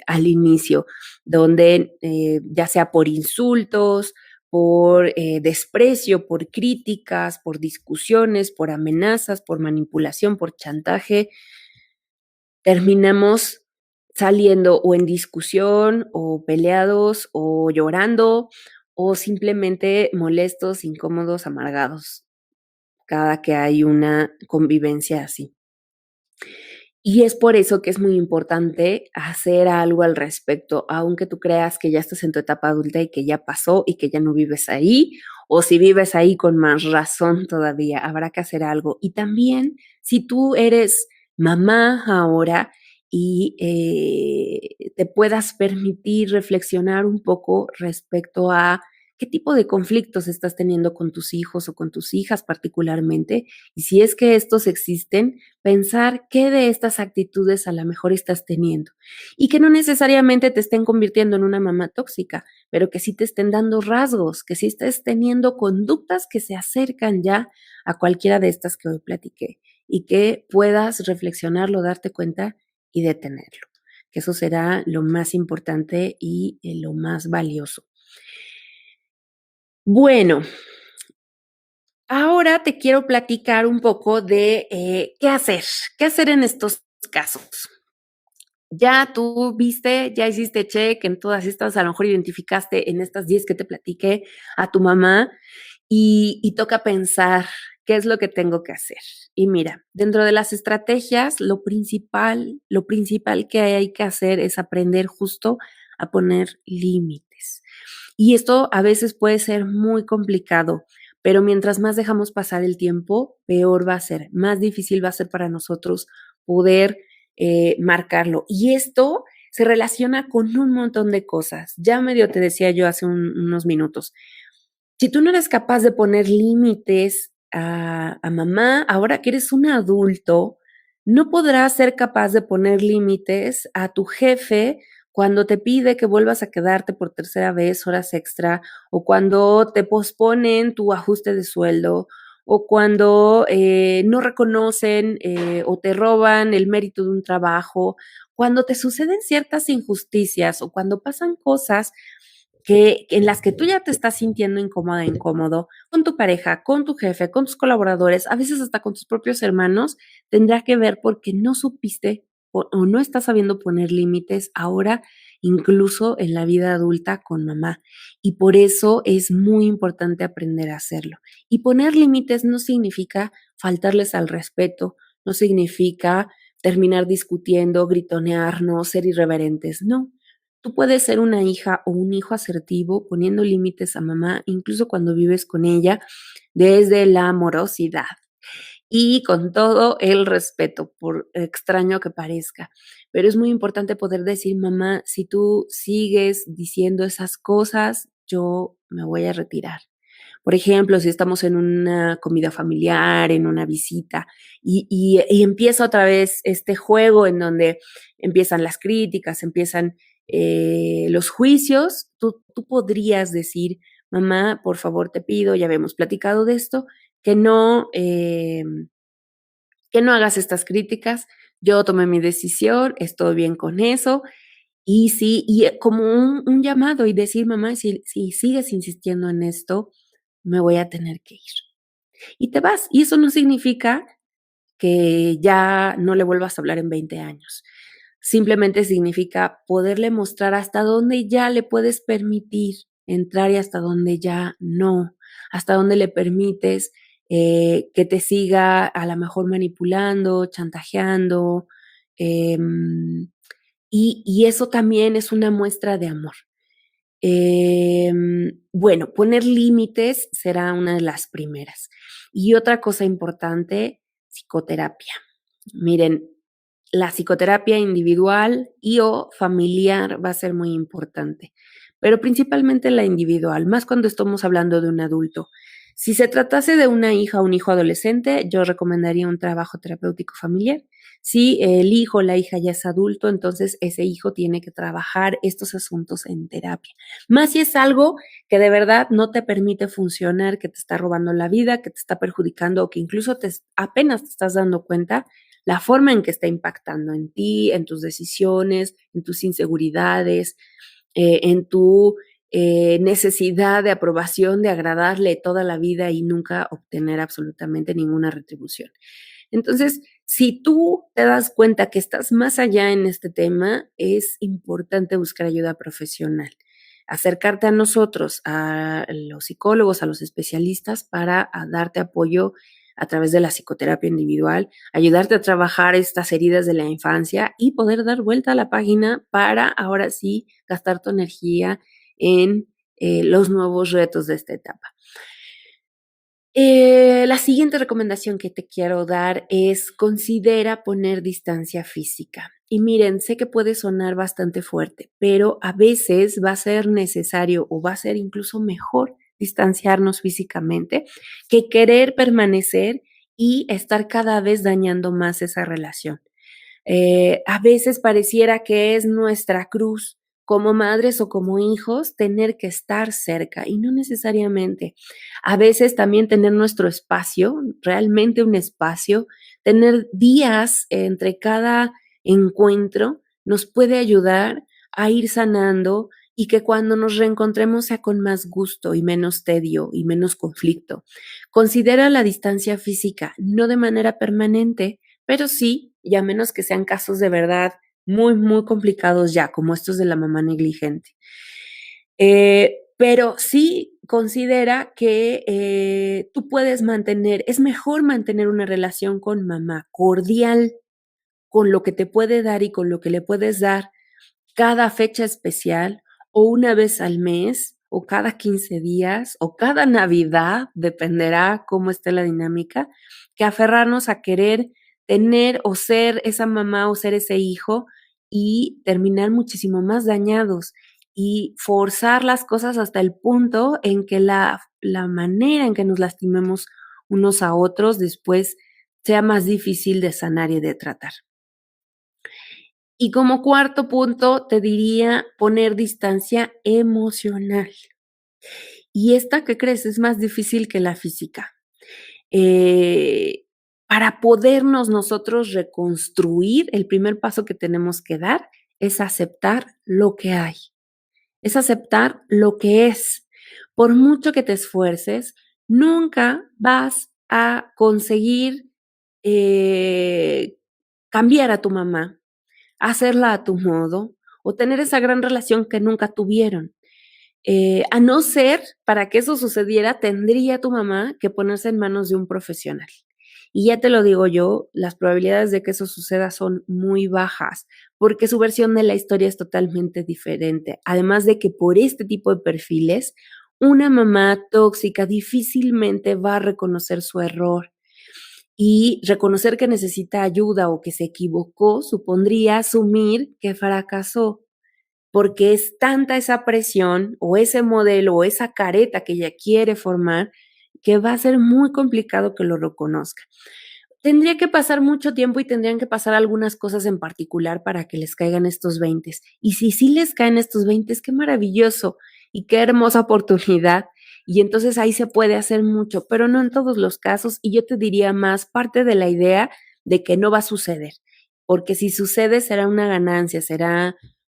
al inicio, donde ya sea por insultos, por desprecio, por críticas, por discusiones, por amenazas, por manipulación, por chantaje, terminamos saliendo o en discusión o peleados o llorando o simplemente molestos, incómodos, amargados, cada que hay una convivencia así. Y es por eso que es muy importante hacer algo al respecto, aunque tú creas que ya estás en tu etapa adulta y que ya pasó y que ya no vives ahí, o si vives ahí con más razón todavía, habrá que hacer algo. Y también, si tú eres mamá ahora y te puedas permitir reflexionar un poco respecto a qué tipo de conflictos estás teniendo con tus hijos o con tus hijas particularmente, y si es que estos existen, pensar qué de estas actitudes a lo mejor estás teniendo y que no necesariamente te estén convirtiendo en una mamá tóxica, pero que sí te estén dando rasgos, que sí estés teniendo conductas que se acercan ya a cualquiera de estas que hoy platiqué y que puedas reflexionarlo, darte cuenta y detenerlo, que eso será lo más importante y lo más valioso. Bueno, Ahora te quiero platicar un poco de qué hacer en estos casos. Ya tú viste, ya hiciste check en todas estas, a lo mejor identificaste en estas 10 que te platiqué a tu mamá y toca pensar qué es lo que tengo que hacer. Y mira, dentro de las estrategias, lo principal que hay que hacer es aprender justo a poner límites. Y esto a veces puede ser muy complicado, pero mientras más dejamos pasar el tiempo, peor va a ser, más difícil va a ser para nosotros poder marcarlo. Y esto se relaciona con un montón de cosas. Ya medio te decía yo hace unos minutos. Si tú no eres capaz de poner límites a mamá, ahora que eres un adulto, no podrás ser capaz de poner límites a tu jefe cuando te pide que vuelvas a quedarte por tercera vez horas extra, o cuando te posponen tu ajuste de sueldo, o cuando no reconocen o te roban el mérito de un trabajo, cuando te suceden ciertas injusticias o cuando pasan cosas en las que tú ya te estás sintiendo incómoda, incómodo, con tu pareja, con tu jefe, con tus colaboradores, a veces hasta con tus propios hermanos, tendrá que ver porque no supiste o no estás sabiendo poner límites ahora, incluso en la vida adulta con mamá. Y por eso es muy importante aprender a hacerlo. Y poner límites no significa faltarles al respeto, no significa terminar discutiendo, gritonearnos, ser irreverentes, no. Tú puedes ser una hija o un hijo asertivo poniendo límites a mamá, incluso cuando vives con ella, desde la amorosidad y con todo el respeto, por extraño que parezca. Pero es muy importante poder decir, mamá, si tú sigues diciendo esas cosas, yo me voy a retirar. Por ejemplo, si estamos en una comida familiar, en una visita, y empieza otra vez este juego en donde empiezan las críticas, empiezan los juicios, tú podrías decir, mamá, por favor te pido, ya habíamos platicado de esto, que no, que no hagas estas críticas, yo tomé mi decisión, estoy bien con eso, y sí, como un llamado y decir, mamá, si sigues insistiendo en esto, me voy a tener que ir. Y te vas. Y eso no significa que ya no le vuelvas a hablar en 20 años. Simplemente significa poderle mostrar hasta dónde ya le puedes permitir entrar y hasta dónde ya no, hasta dónde le permites que te siga a lo mejor manipulando, chantajeando, y eso también es una muestra de amor. Bueno, poner límites será una de las primeras. Y otra cosa importante, psicoterapia. Miren, la psicoterapia individual y o familiar va a ser muy importante, pero principalmente la individual, más cuando estamos hablando de un adulto. Si se tratase de una hija o un hijo adolescente, yo recomendaría un trabajo terapéutico familiar. Si el hijo o la hija ya es adulto, entonces ese hijo tiene que trabajar estos asuntos en terapia. Más si es algo que de verdad no te permite funcionar, que te está robando la vida, que te está perjudicando o que incluso apenas te estás dando cuenta la forma en que está impactando en ti, en tus decisiones, en tus inseguridades, en tu necesidad de aprobación, de agradarle toda la vida y nunca obtener absolutamente ninguna retribución. Entonces, si tú te das cuenta que estás más allá en este tema, es importante buscar ayuda profesional. Acercarte a nosotros, a los psicólogos, a los especialistas, para darte apoyo a través de la psicoterapia individual, ayudarte a trabajar estas heridas de la infancia y poder dar vuelta a la página para ahora sí gastar tu energía en los nuevos retos de esta etapa. La siguiente recomendación que te quiero dar es considera poner distancia física. Y miren, sé que puede sonar bastante fuerte, pero a veces va a ser necesario o va a ser incluso mejor distanciarnos físicamente que querer permanecer y estar cada vez dañando más esa relación. A veces pareciera que es nuestra cruz como madres o como hijos tener que estar cerca y no necesariamente. A veces también tener nuestro espacio, realmente un espacio, tener días entre cada encuentro nos puede ayudar a ir sanando y que cuando nos reencontremos sea con más gusto y menos tedio y menos conflicto. Considera la distancia física, no de manera permanente, pero sí, y a menos que sean casos de verdad muy, muy complicados ya, como estos de la mamá negligente. Pero sí considera que tú puedes mantener, es mejor mantener una relación con mamá cordial, con lo que te puede dar y con lo que le puedes dar cada fecha especial o una vez al mes o cada 15 días o cada Navidad, dependerá cómo esté la dinámica, que aferrarnos a querer tener o ser esa mamá o ser ese hijo y terminar muchísimo más dañados y forzar las cosas hasta el punto en que la manera en que nos lastimemos unos a otros después sea más difícil de sanar y de tratar. Y como cuarto punto, te diría poner distancia emocional. Y esta, ¿qué crees? Es más difícil que la física. Para podernos nosotros reconstruir, el primer paso que tenemos que dar es aceptar lo que hay, es aceptar lo que es. Por mucho que te esfuerces, nunca vas a conseguir cambiar a tu mamá, hacerla a tu modo o tener esa gran relación que nunca tuvieron. A no ser, para que eso sucediera, tendría tu mamá que ponerse en manos de un profesional. Y ya te lo digo yo, las probabilidades de que eso suceda son muy bajas, porque su versión de la historia es totalmente diferente. Además de que por este tipo de perfiles, una mamá tóxica difícilmente va a reconocer su error y reconocer que necesita ayuda o que se equivocó supondría asumir que fracasó, porque es tanta esa presión o ese modelo o esa careta que ella quiere formar que va a ser muy complicado que lo reconozca. Tendría que pasar mucho tiempo y tendrían que pasar algunas cosas en particular para que les caigan estos 20. Y si sí les caen estos 20, qué maravilloso y qué hermosa oportunidad. Y entonces ahí se puede hacer mucho, pero no en todos los casos. Y yo te diría más parte de la idea de que no va a suceder, porque si sucede será una ganancia,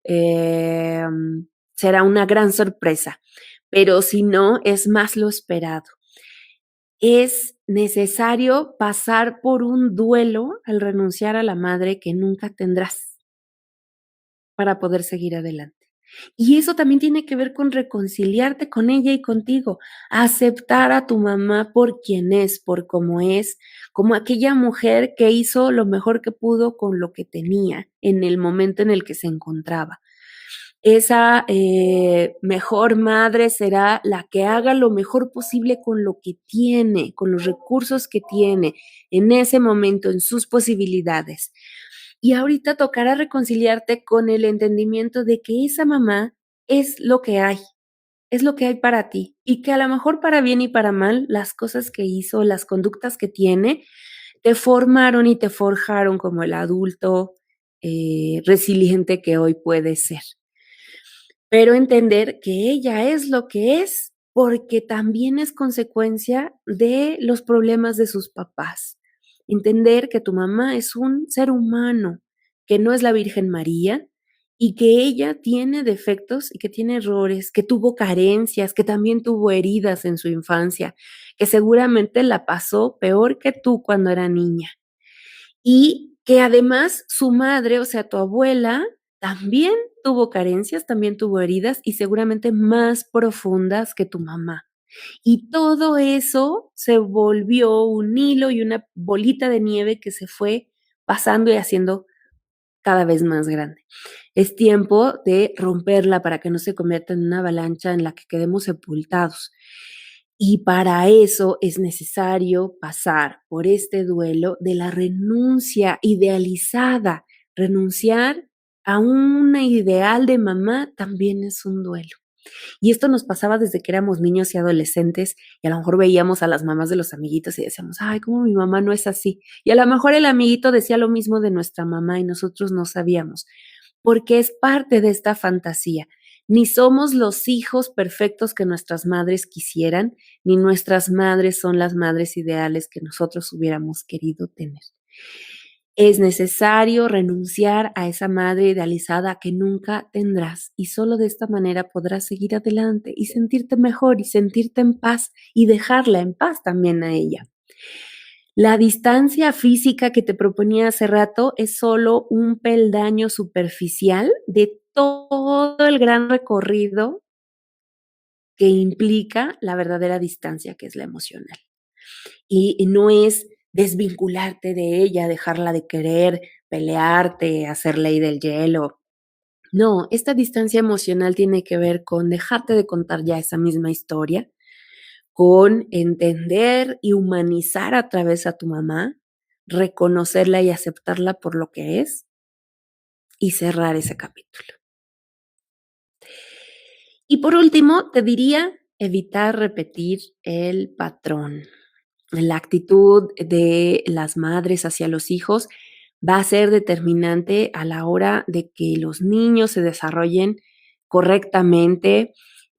eh, será una gran sorpresa, pero si no, es más lo esperado. Es necesario pasar por un duelo al renunciar a la madre que nunca tendrás para poder seguir adelante. Y eso también tiene que ver con reconciliarte con ella y contigo, aceptar a tu mamá por quien es, por cómo es, como aquella mujer que hizo lo mejor que pudo con lo que tenía en el momento en el que se encontraba. Esa mejor madre será la que haga lo mejor posible con lo que tiene, con los recursos que tiene en ese momento, en sus posibilidades. Y ahorita tocará reconciliarte con el entendimiento de que esa mamá es lo que hay para ti y que a lo mejor para bien y para mal, las cosas que hizo, las conductas que tiene, te formaron y te forjaron como el adulto resiliente que hoy puedes ser, pero entender que ella es lo que es porque también es consecuencia de los problemas de sus papás. Entender que tu mamá es un ser humano, que no es la Virgen María y que ella tiene defectos y que tiene errores, que tuvo carencias, que también tuvo heridas en su infancia, que seguramente la pasó peor que tú cuando era niña y que además su madre, o sea, tu abuela, también tuvo carencias, también tuvo heridas y seguramente más profundas que tu mamá. Y todo eso se volvió un hilo y una bolita de nieve que se fue pasando y haciendo cada vez más grande. Es tiempo de romperla para que no se convierta en una avalancha en la que quedemos sepultados. Y para eso es necesario pasar por este duelo de la renuncia idealizada. Renunciar a un ideal de mamá también es un duelo. Y esto nos pasaba desde que éramos niños y adolescentes y a lo mejor veíamos a las mamás de los amiguitos y decíamos, ay, cómo mi mamá no es así. Y a lo mejor el amiguito decía lo mismo de nuestra mamá y nosotros no sabíamos, porque es parte de esta fantasía. Ni somos los hijos perfectos que nuestras madres quisieran, ni nuestras madres son las madres ideales que nosotros hubiéramos querido tener. Es necesario renunciar a esa madre idealizada que nunca tendrás y solo de esta manera podrás seguir adelante y sentirte mejor y sentirte en paz y dejarla en paz también a ella. La distancia física que te proponía hace rato es solo un peldaño superficial de todo el gran recorrido que implica la verdadera distancia, que es la emocional. Y no es desvincularte de ella, dejarla de querer, pelearte, hacer ley del hielo. No, esta distancia emocional tiene que ver con dejarte de contar ya esa misma historia, con entender y humanizar a través a tu mamá, reconocerla y aceptarla por lo que es y cerrar ese capítulo. Y por último, te diría evitar repetir el patrón. La actitud de las madres hacia los hijos va a ser determinante a la hora de que los niños se desarrollen correctamente,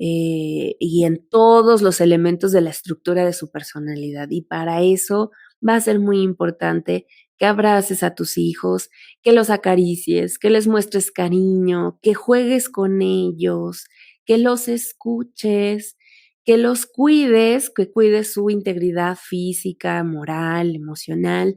y en todos los elementos de la estructura de su personalidad. Y para eso va a ser muy importante que abraces a tus hijos, que los acaricies, que les muestres cariño, que juegues con ellos, que los escuches, que los cuides, que cuides su integridad física, moral, emocional,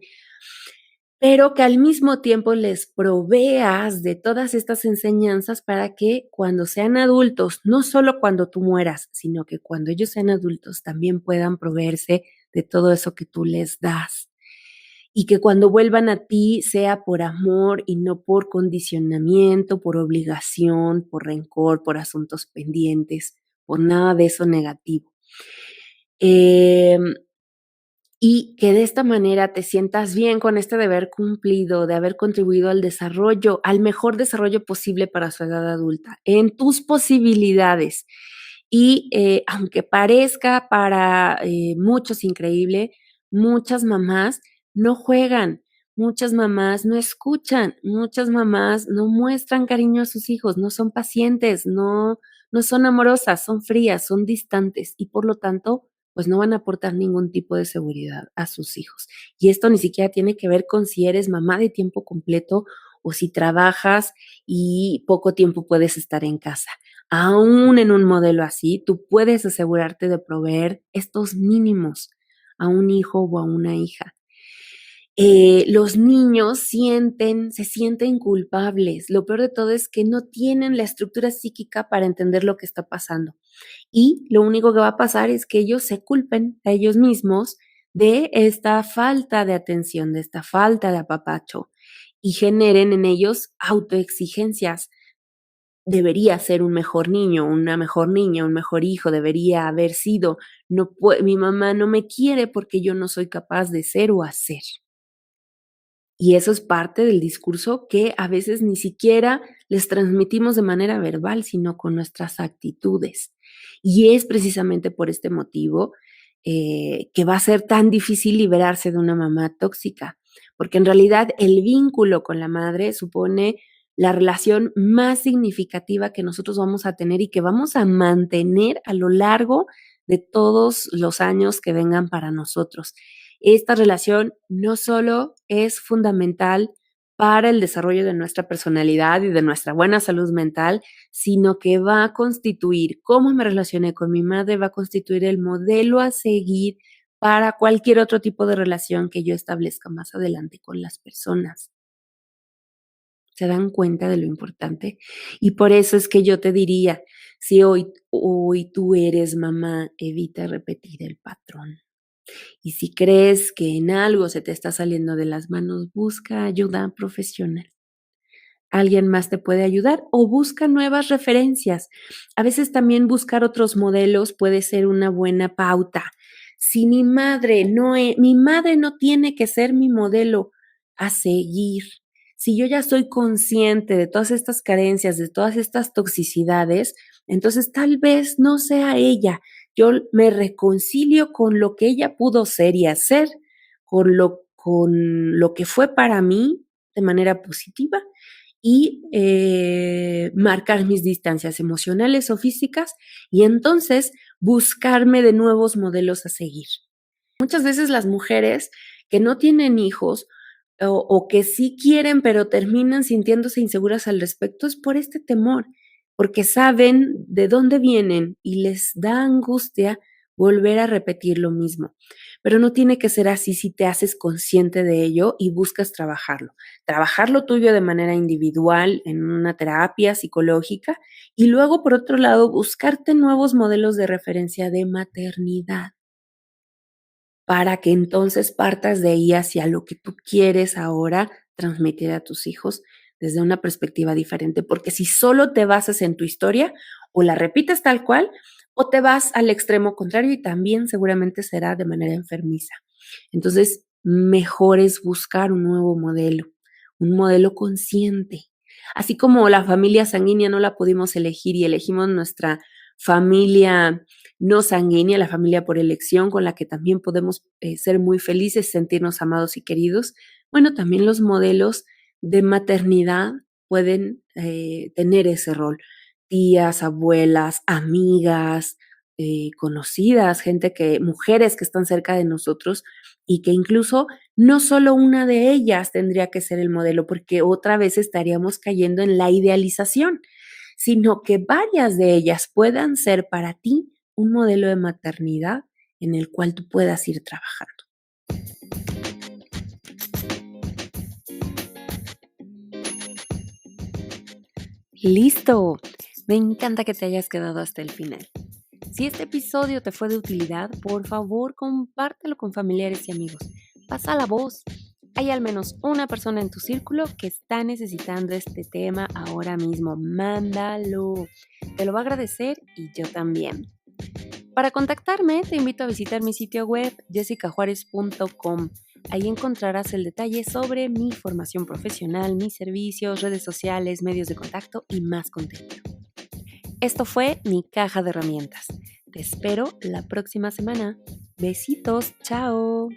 pero que al mismo tiempo les proveas de todas estas enseñanzas para que cuando sean adultos, no solo cuando tú mueras, sino que cuando ellos sean adultos también puedan proveerse de todo eso que tú les das. Y que cuando vuelvan a ti sea por amor y no por condicionamiento, por obligación, por rencor, por asuntos pendientes, por nada de eso negativo. Em, y que de esta manera te sientas bien con este deber cumplido, de haber contribuido al desarrollo, al mejor desarrollo posible para su edad adulta, en tus posibilidades. Y aunque parezca para muchos increíble, muchas mamás no juegan, muchas mamás no escuchan, muchas mamás no muestran cariño a sus hijos, no son pacientes, no son amorosas, son frías, son distantes y por lo tanto pues no van a aportar ningún tipo de seguridad a sus hijos. Y esto ni siquiera tiene que ver con si eres mamá de tiempo completo o si trabajas y poco tiempo puedes estar en casa. Aún en un modelo así, tú puedes asegurarte de proveer estos mínimos a un hijo o a una hija. Los niños se sienten culpables. Lo peor de todo es que no tienen la estructura psíquica para entender lo que está pasando. Y lo único que va a pasar es que ellos se culpen a ellos mismos de esta falta de atención, de esta falta de apapacho y generen en ellos autoexigencias. Debería ser un mejor niño, una mejor niña, un mejor hijo, debería haber sido. No mi mamá no me quiere porque yo no soy capaz de ser o hacer. Y eso es parte del discurso que a veces ni siquiera les transmitimos de manera verbal, sino con nuestras actitudes. Y es precisamente por este motivo que va a ser tan difícil liberarse de una mamá tóxica, porque en realidad el vínculo con la madre supone la relación más significativa que nosotros vamos a tener y que vamos a mantener a lo largo de todos los años que vengan para nosotros. Esta relación no solo es fundamental para el desarrollo de nuestra personalidad y de nuestra buena salud mental, sino que va a constituir cómo me relacioné con mi madre, va a constituir el modelo a seguir para cualquier otro tipo de relación que yo establezca más adelante con las personas. ¿Se dan cuenta de lo importante? Y por eso es que yo te diría, si hoy tú eres mamá, evita repetir el patrón. Y si crees que en algo se te está saliendo de las manos, busca ayuda profesional. Alguien más te puede ayudar o busca nuevas referencias. A veces también buscar otros modelos puede ser una buena pauta. Si mi madre no tiene que ser mi modelo a seguir. Si yo ya soy consciente de todas estas carencias, de todas estas toxicidades, entonces tal vez no sea ella. Yo me reconcilio con lo que ella pudo ser y hacer, con lo que fue para mí de manera positiva y marcar mis distancias emocionales o físicas y entonces buscarme de nuevos modelos a seguir. Muchas veces las mujeres que no tienen hijos o que sí quieren, pero terminan sintiéndose inseguras al respecto, es por este temor, porque saben de dónde vienen y les da angustia volver a repetir lo mismo. Pero no tiene que ser así si te haces consciente de ello y buscas trabajarlo. Trabajar lo tuyo de manera individual en una terapia psicológica y luego, por otro lado, buscarte nuevos modelos de referencia de maternidad para que entonces partas de ahí hacia lo que tú quieres ahora transmitir a tus hijos desde una perspectiva diferente, porque si solo te basas en tu historia, o la repites tal cual, o te vas al extremo contrario y también seguramente será de manera enfermiza. Entonces, mejor es buscar un modelo consciente. Así como la familia sanguínea no la pudimos elegir y elegimos nuestra familia no sanguínea, la familia por elección, con la que también podemos ser muy felices, sentirnos amados y queridos. Bueno, también los modelos de maternidad pueden tener ese rol. Tías, abuelas, amigas, conocidas, mujeres que están cerca de nosotros y que incluso no solo una de ellas tendría que ser el modelo, porque otra vez estaríamos cayendo en la idealización, sino que varias de ellas puedan ser para ti un modelo de maternidad en el cual tú puedas ir trabajando. Listo. Me encanta que te hayas quedado hasta el final. Si este episodio te fue de utilidad, por favor compártelo con familiares y amigos. Pasa la voz. Hay al menos una persona en tu círculo que está necesitando este tema ahora mismo. Mándalo. Te lo va a agradecer y yo también. Para contactarme, te invito a visitar mi sitio web jessicajuarez.com. Ahí encontrarás el detalle sobre mi formación profesional, mis servicios, redes sociales, medios de contacto y más contenido. Esto fue mi caja de herramientas. Te espero la próxima semana. Besitos, chao.